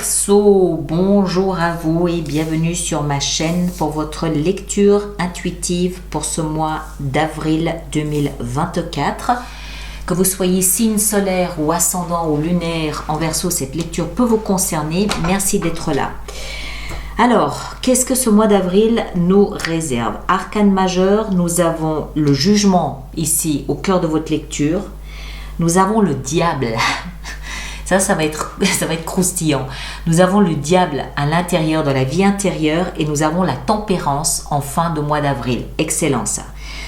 Verseau, bonjour à vous et bienvenue sur ma chaîne pour votre lecture intuitive pour ce mois d'avril 2024. Que vous soyez signe solaire ou ascendant ou lunaire en Verseau, cette lecture peut vous concerner. Merci d'être là. Alors, qu'est-ce que ce mois d'avril nous réserve? Arcane majeur, nous avons le jugement ici au cœur de votre lecture. Nous avons le diable. Ça va être croustillant. Nous avons le diable à l'intérieur de la vie intérieure et nous avons la tempérance en fin de mois d'avril. Excellent ça.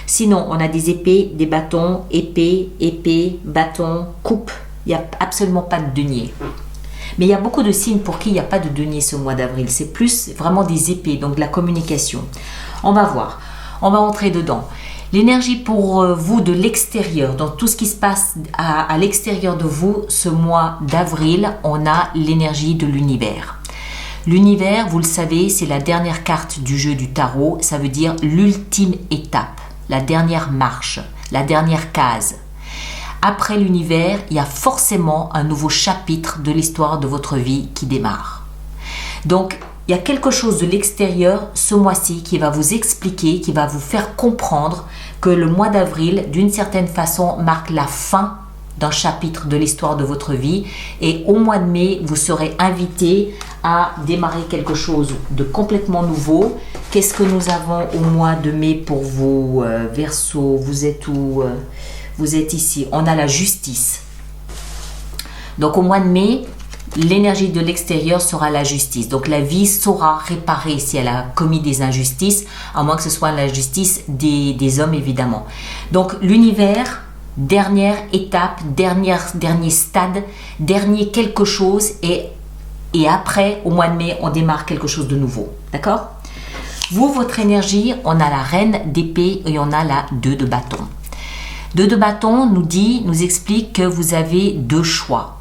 Sinon, on a des épées, des bâtons, épée, bâton, coupe. Il n'y a absolument pas de denier. Mais il y a beaucoup de signes pour qui il n'y a pas de denier ce mois d'avril. C'est plus vraiment des épées, donc de la communication. On va voir. On va entrer dedans. L'énergie pour vous de l'extérieur, dans tout ce qui se passe à l'extérieur de vous, ce mois d'avril, on a l'énergie de l'univers. L'univers, vous le savez, c'est la dernière carte du jeu du tarot. Ça veut dire l'ultime étape, la dernière marche, la dernière case. Après l'univers, il y a forcément un nouveau chapitre de l'histoire de votre vie qui démarre. Donc, il y a quelque chose de l'extérieur ce mois-ci qui va vous expliquer, qui va vous faire comprendre que le mois d'avril, d'une certaine façon, marque la fin d'un chapitre de l'histoire de votre vie. Et au mois de mai, vous serez invité à démarrer quelque chose de complètement nouveau. Qu'est-ce que nous avons au mois de mai pour vous, Verseau? Vous êtes où? Vous êtes ici. On a la justice. Donc au mois de mai, l'énergie de l'extérieur sera la justice. Donc la vie saura réparer si elle a commis des injustices, à moins que ce soit la justice des hommes évidemment. Donc l'univers, dernière étape, dernier stade, dernier quelque chose et après, au mois de mai, on démarre quelque chose de nouveau. D'accord? Vous, votre énergie, on a la reine d'épée et on a la 2 de bâton. 2 de bâton nous explique que vous avez 2 choix.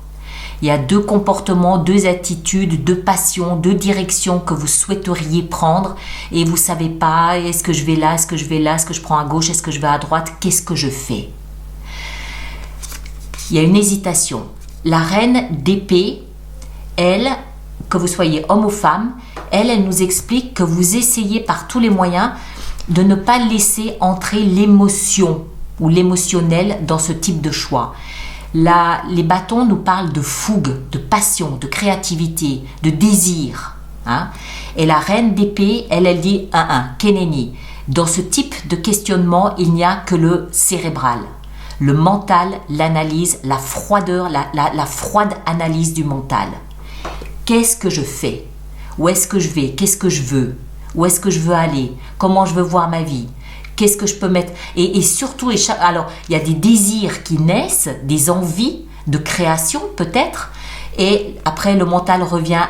Il y a 2 comportements, 2 attitudes, 2 passions, 2 directions que vous souhaiteriez prendre et vous ne savez pas, est-ce que je vais là, est-ce que je vais là, est-ce que je prends à gauche, est-ce que je vais à droite, qu'est-ce que je fais? Il y a une hésitation. La reine d'épée, elle, que vous soyez homme ou femme, elle nous explique que vous essayez par tous les moyens de ne pas laisser entrer l'émotion ou l'émotionnel dans ce type de choix. Les bâtons nous parlent de fougue, de passion, de créativité, de désir. Hein? Et la reine d'épée, elle dit Keneni. Dans ce type de questionnement, il n'y a que le cérébral, le mental, l'analyse, la froideur, la froide analyse du mental. Qu'est-ce que je fais? Où est-ce que je vais? Qu'est-ce que je veux? Où est-ce que je veux aller? Comment je veux voir ma vie? Qu'est-ce que je peux mettre? Et surtout, alors, il y a des désirs qui naissent, des envies de création peut-être. Et après, le mental revient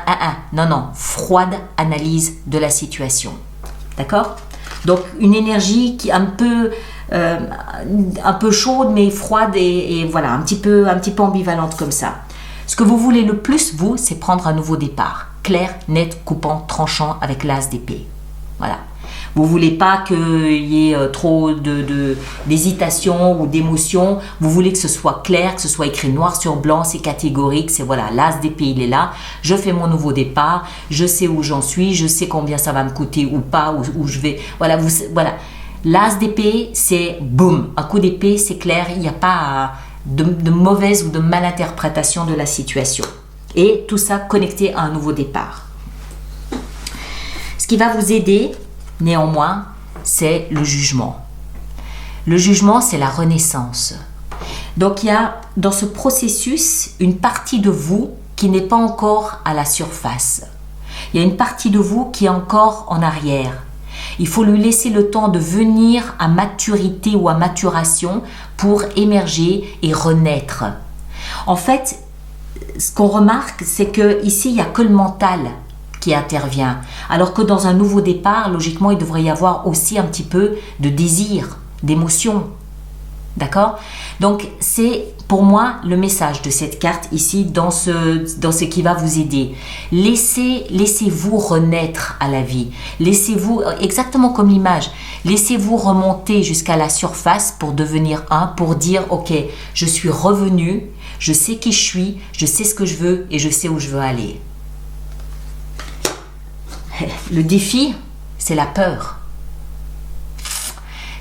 Non, froide analyse de la situation. D'accord? Donc, une énergie qui est un peu chaude, mais froide et voilà, un petit peu ambivalente comme ça. Ce que vous voulez le plus, vous, c'est prendre un nouveau départ. Clair, net, coupant, tranchant avec l'as d'épée. Voilà. Vous ne voulez pas qu'il y ait trop d'hésitation ou d'émotion. Vous voulez que ce soit clair, que ce soit écrit noir sur blanc, c'est catégorique. C'est voilà, l'as d'épée, il est là. Je fais mon nouveau départ. Je sais où j'en suis. Je sais combien ça va me coûter ou pas, où je vais. Voilà, voilà. L'as d'épée, c'est boum. Un coup d'épée, c'est clair. Il n'y a pas de mauvaise ou de malinterprétation de la situation. Et tout ça connecté à un nouveau départ. Ce qui va vous aider, néanmoins, c'est le jugement. Le jugement, c'est la renaissance. Donc, il y a dans ce processus une partie de vous qui n'est pas encore à la surface. Il y a une partie de vous qui est encore en arrière. Il faut lui laisser le temps de venir à maturité ou à maturation pour émerger et renaître. En fait, ce qu'on remarque, c'est qu'ici, il n'y a que le mental qui intervient. Alors que dans un nouveau départ, logiquement, il devrait y avoir aussi un petit peu de désir, d'émotion. D'accord? Donc, c'est pour moi le message de cette carte ici dans ce qui va vous aider. Laissez-vous renaître à la vie. Laissez-vous, exactement comme l'image, laissez-vous remonter jusqu'à la surface pour devenir pour dire, ok, je suis revenu, je sais qui je suis, je sais ce que je veux et je sais où je veux aller. Le défi, c'est la peur.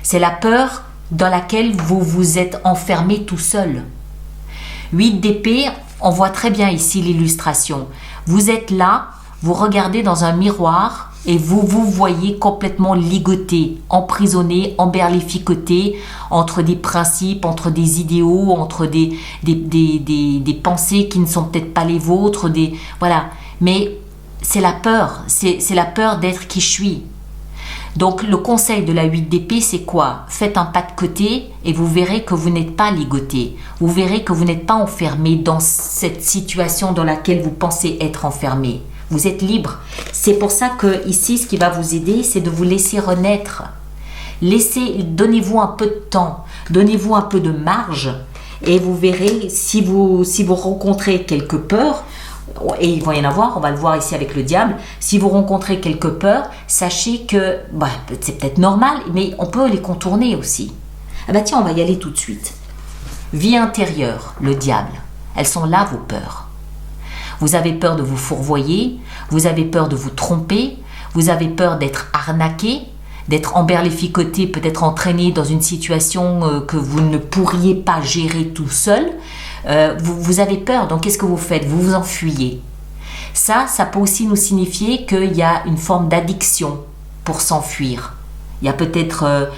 C'est la peur dans laquelle vous vous êtes enfermé tout seul. 8 d'épée, on voit très bien ici l'illustration. Vous êtes là, vous regardez dans un miroir et vous vous voyez complètement ligoté, emprisonné, emberlificoté entre des principes, entre des idéaux, entre des pensées qui ne sont peut-être pas les vôtres. Voilà. Mais c'est la peur, c'est la peur d'être qui je suis. Donc le conseil de la 8 d'épée, c'est quoi? Faites un pas de côté et vous verrez que vous n'êtes pas ligoté. Vous verrez que vous n'êtes pas enfermé dans cette situation dans laquelle vous pensez être enfermé. Vous êtes libre. C'est pour ça que ici, ce qui va vous aider, c'est de vous laisser renaître. Donnez-vous un peu de temps, donnez-vous un peu de marge et vous verrez si vous rencontrez quelques peurs. Et il va y en avoir, on va le voir ici avec le diable. Si vous rencontrez quelques peurs, sachez que c'est peut-être normal, mais on peut les contourner aussi. Ah bah tiens, on va y aller tout de suite. Vie intérieure, le diable. Elles sont là, vos peurs. Vous avez peur de vous fourvoyer, vous avez peur de vous tromper, vous avez peur d'être arnaqué, d'être emberlificoté, peut-être entraîné dans une situation que vous ne pourriez pas gérer tout seul. Vous avez peur, donc qu'est-ce que vous faites? Vous vous enfuyez. Ça peut aussi nous signifier qu'il y a une forme d'addiction pour s'enfuir. Il y a peut-être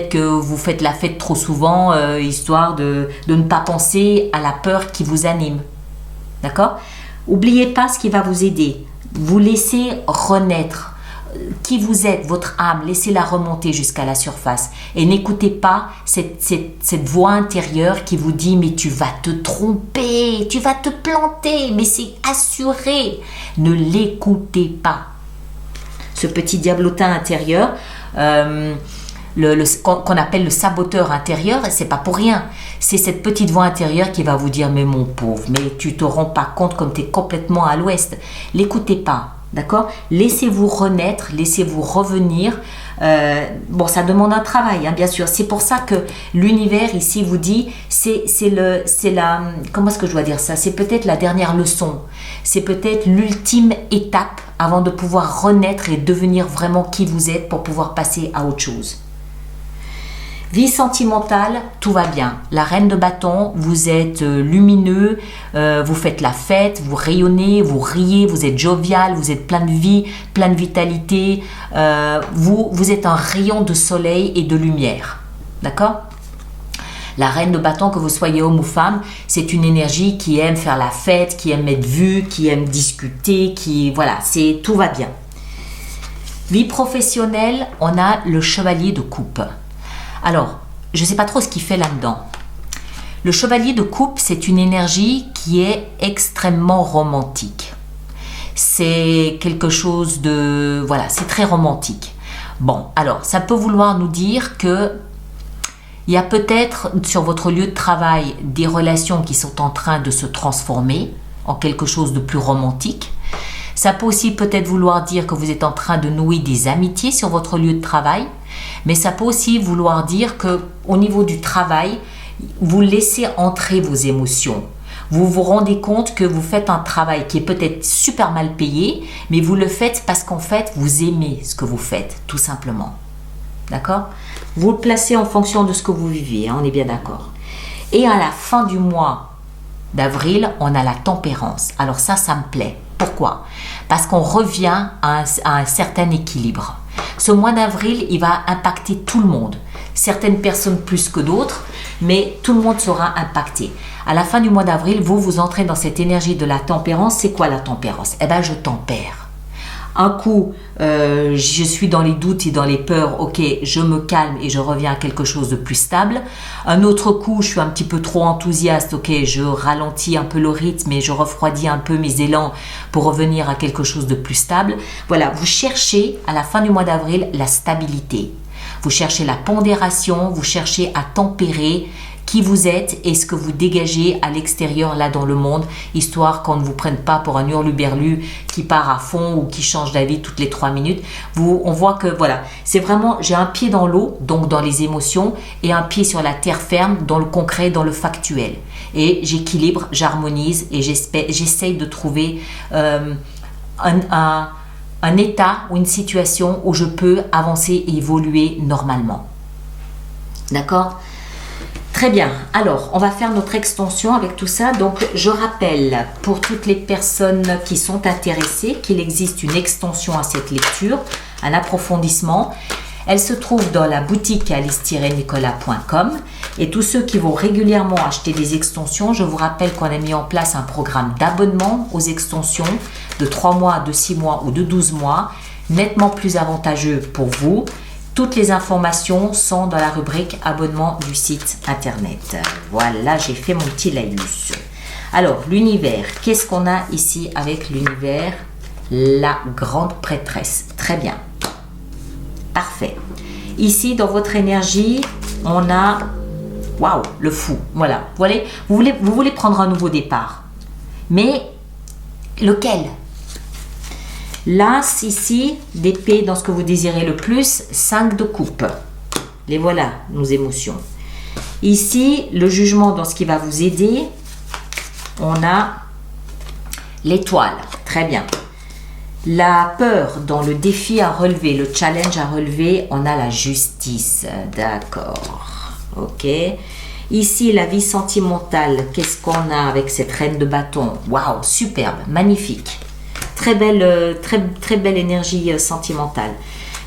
que vous faites la fête trop souvent, histoire de ne pas penser à la peur qui vous anime. D'accord? N'oubliez pas ce qui va vous aider. Vous laissez renaître qui vous êtes, votre âme, laissez-la remonter jusqu'à la surface et n'écoutez pas cette voix intérieure qui vous dit mais tu vas te tromper, tu vas te planter, mais c'est assuré. Ne l'écoutez pas. Ce petit diablotin intérieur qu'on appelle le saboteur intérieur, et c'est pas pour rien. C'est cette petite voix intérieure qui va vous dire mais mon pauvre, mais tu te rends pas compte comme tu es complètement à l'ouest. L'écoutez pas. D'accord? Laissez-vous renaître, laissez-vous revenir. Ça demande un travail, bien sûr. C'est pour ça que l'univers ici vous dit, comment est-ce que je dois dire ça? C'est peut-être la dernière leçon. C'est peut-être l'ultime étape avant de pouvoir renaître et devenir vraiment qui vous êtes pour pouvoir passer à autre chose. Vie sentimentale, tout va bien. La reine de bâton, vous êtes lumineux, vous faites la fête, vous rayonnez, vous riez, vous êtes jovial, vous êtes plein de vie, plein de vitalité. Vous êtes un rayon de soleil et de lumière. D'accord? La reine de bâton, que vous soyez homme ou femme, c'est une énergie qui aime faire la fête, qui aime être vue, qui aime discuter, tout va bien. Vie professionnelle, on a le chevalier de coupe. Alors, je ne sais pas trop ce qu'il fait là-dedans. Le chevalier de coupe, c'est une énergie qui est extrêmement romantique. C'est quelque chose de... c'est très romantique. Bon, alors, ça peut vouloir nous dire que il y a peut-être sur votre lieu de travail des relations qui sont en train de se transformer en quelque chose de plus romantique. Ça peut aussi peut-être vouloir dire que vous êtes en train de nouer des amitiés sur votre lieu de travail, mais ça peut aussi vouloir dire qu'au niveau du travail, vous laissez entrer vos émotions. Vous vous rendez compte que vous faites un travail qui est peut-être super mal payé, mais vous le faites parce qu'en fait, vous aimez ce que vous faites, tout simplement. D'accord? Vous le placez en fonction de ce que vous vivez, on est bien d'accord. Et à la fin du mois d'avril, on a la tempérance. Alors ça me plaît. Pourquoi? Parce qu'on revient à un certain équilibre. Ce mois d'avril, il va impacter tout le monde. Certaines personnes plus que d'autres, mais tout le monde sera impacté. À la fin du mois d'avril, vous entrez dans cette énergie de la tempérance. C'est quoi la tempérance? Je tempère. Un coup, je suis dans les doutes et dans les peurs, ok, je me calme et je reviens à quelque chose de plus stable. Un autre coup, je suis un petit peu trop enthousiaste, ok, je ralentis un peu le rythme et je refroidis un peu mes élans pour revenir à quelque chose de plus stable. Voilà, vous cherchez à la fin du mois d'avril la stabilité. Vous cherchez la pondération, vous cherchez à tempérer qui vous êtes et ce que vous dégagez à l'extérieur, là dans le monde, histoire qu'on ne vous prenne pas pour un hurluberlu qui part à fond ou qui change d'avis toutes les 3 minutes. On voit que c'est vraiment, j'ai un pied dans l'eau, donc dans les émotions, et un pied sur la terre ferme, dans le concret, dans le factuel. Et j'équilibre, j'harmonise et j'essaye de trouver un état ou une situation où je peux avancer et évoluer normalement. D'accord? Très bien. Alors, on va faire notre extension avec tout ça. Donc, je rappelle pour toutes les personnes qui sont intéressées qu'il existe une extension à cette lecture, un approfondissement. Elle se trouve dans la boutique alice-nicolas.com et tous ceux qui vont régulièrement acheter des extensions, je vous rappelle qu'on a mis en place un programme d'abonnement aux extensions de 3 mois, de 6 mois ou de 12 mois, nettement plus avantageux pour vous. Toutes les informations sont dans la rubrique abonnement du site internet. Voilà, j'ai fait mon petit laïus. Alors, l'univers, qu'est-ce qu'on a ici avec l'univers? La grande prêtresse. Très bien. Parfait. Ici, dans votre énergie, on a, waouh, le fou. Voilà. Vous voulez prendre un nouveau départ. Mais lequel? L'as ici, d'épée dans ce que vous désirez le plus, 5 de coupe. Les voilà, nos émotions. Ici, le jugement dans ce qui va vous aider. On a l'étoile. Très bien. La peur dans le défi à relever, le challenge à relever, on a la justice. D'accord. Ok. Ici, la vie sentimentale, qu'est-ce qu'on a avec cette reine de bâton? Waouh, superbe, magnifique. Très belle énergie sentimentale.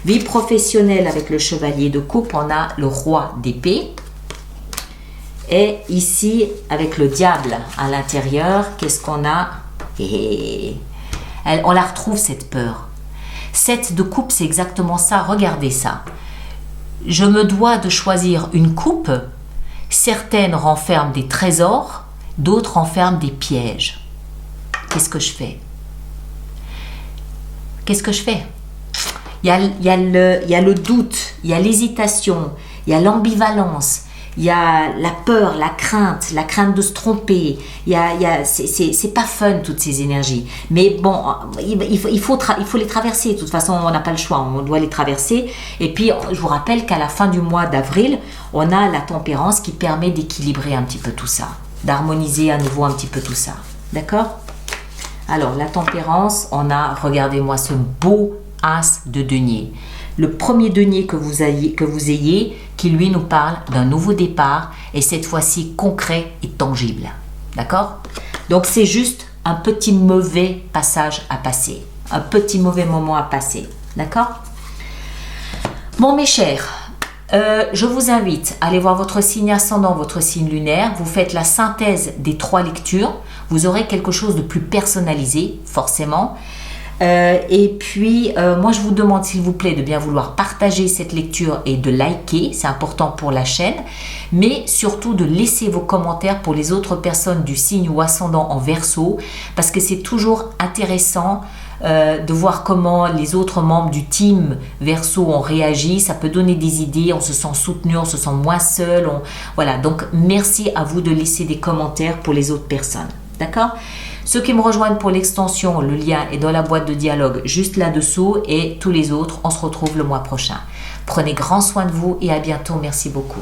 Vie professionnelle avec le chevalier de coupe, on a le roi d'épée. Et ici, avec le diable à l'intérieur, qu'est-ce qu'on a? On la retrouve cette peur. 7 de coupe, c'est exactement ça. Regardez ça. Je me dois de choisir une coupe. Certaines renferment des trésors, d'autres renferment des pièges. Qu'est-ce que je fais? Qu'est-ce que je fais? Il y a le doute, il y a l'hésitation, il y a l'ambivalence, il y a la peur, la crainte de se tromper. C'est pas fun toutes ces énergies. Mais bon, il faut les traverser. De toute façon, on n'a pas le choix, on doit les traverser. Et puis, je vous rappelle qu'à la fin du mois d'avril, on a la tempérance qui permet d'équilibrer un petit peu tout ça, d'harmoniser à nouveau un petit peu tout ça. D'accord? Alors, la tempérance, on a, regardez-moi ce beau as de denier. Le premier denier que vous ayez, qui lui nous parle d'un nouveau départ, et cette fois-ci concret et tangible. D'accord? Donc, c'est juste un petit mauvais passage à passer. Un petit mauvais moment à passer. D'accord? Bon, mes chers, je vous invite à aller voir votre signe ascendant, votre signe lunaire. Vous faites la synthèse des 3 lectures. Vous aurez quelque chose de plus personnalisé, forcément. Et puis, moi, je vous demande, s'il vous plaît, de bien vouloir partager cette lecture et de liker. C'est important pour la chaîne. Mais surtout, de laisser vos commentaires pour les autres personnes du signe ou ascendant en Verseau. Parce que c'est toujours intéressant de voir comment les autres membres du team Verseau ont réagi. Ça peut donner des idées, on se sent soutenu, on se sent moins seul. Voilà, donc merci à vous de laisser des commentaires pour les autres personnes. D'accord? Ceux qui me rejoignent pour l'extension, le lien est dans la boîte de dialogue juste là-dessous et tous les autres, on se retrouve le mois prochain. Prenez grand soin de vous et à bientôt. Merci beaucoup.